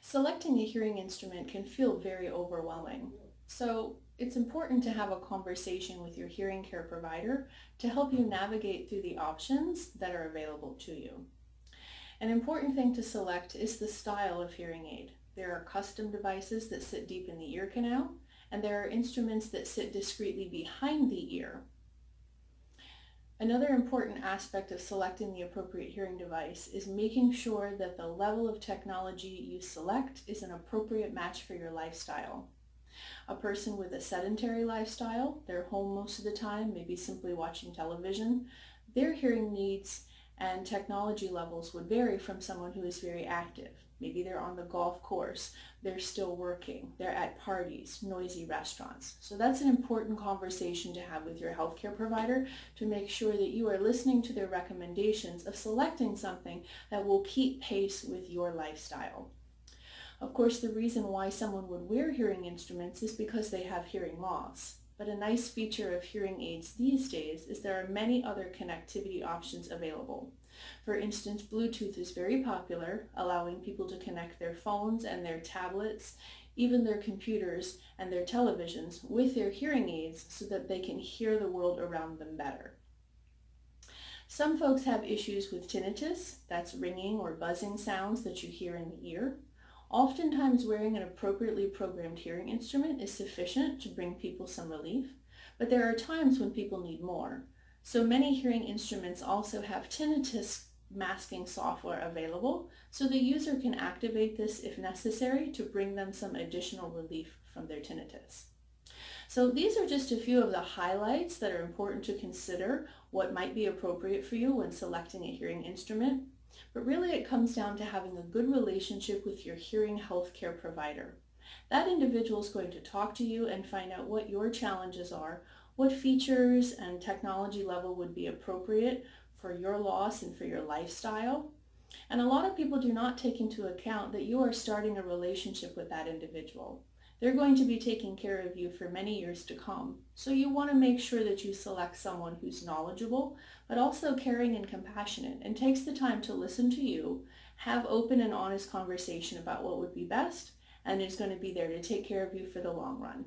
Selecting a hearing instrument can feel very overwhelming. So it's important to have a conversation with your hearing care provider to help you navigate through the options that are available to you. An important thing to select is the style of hearing aid. There are custom devices that sit deep in the ear canal, and there are instruments that sit discreetly behind the ear. Another important aspect of selecting the appropriate hearing device is making sure that the level of technology you select is an appropriate match for your lifestyle. A person with a sedentary lifestyle, they're home most of the time, maybe simply watching television, their hearing needs and technology levels would vary from someone who is very active. Maybe they're on the golf course, they're still working, they're at parties, noisy restaurants. So that's an important conversation to have with your healthcare provider to make sure that you are listening to their recommendations of selecting something that will keep pace with your lifestyle. Of course, the reason why someone would wear hearing instruments is because they have hearing loss. But a nice feature of hearing aids these days is there are many other connectivity options available. For instance, Bluetooth is very popular, allowing people to connect their phones and their tablets, even their computers and their televisions with their hearing aids so that they can hear the world around them better. Some folks have issues with tinnitus, that's ringing or buzzing sounds that you hear in the ear. Oftentimes wearing an appropriately programmed hearing instrument is sufficient to bring people some relief, but there are times when people need more. So many hearing instruments also have tinnitus masking software available, so the user can activate this if necessary to bring them some additional relief from their tinnitus. So these are just a few of the highlights that are important to consider what might be appropriate for you when selecting a hearing instrument. But really it comes down to having a good relationship with your hearing healthcare provider. That individual is going to talk to you and find out what your challenges are, what features and technology level would be appropriate for your loss and for your lifestyle. And a lot of people do not take into account that you are starting a relationship with that individual. They're going to be taking care of you for many years to come. So you want to make sure that you select someone who's knowledgeable, but also caring and compassionate, and takes the time to listen to you, have open and honest conversation about what would be best, and is going to be there to take care of you for the long run.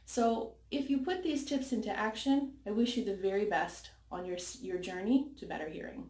So if you put these tips into action, I wish you the very best on your journey to better hearing.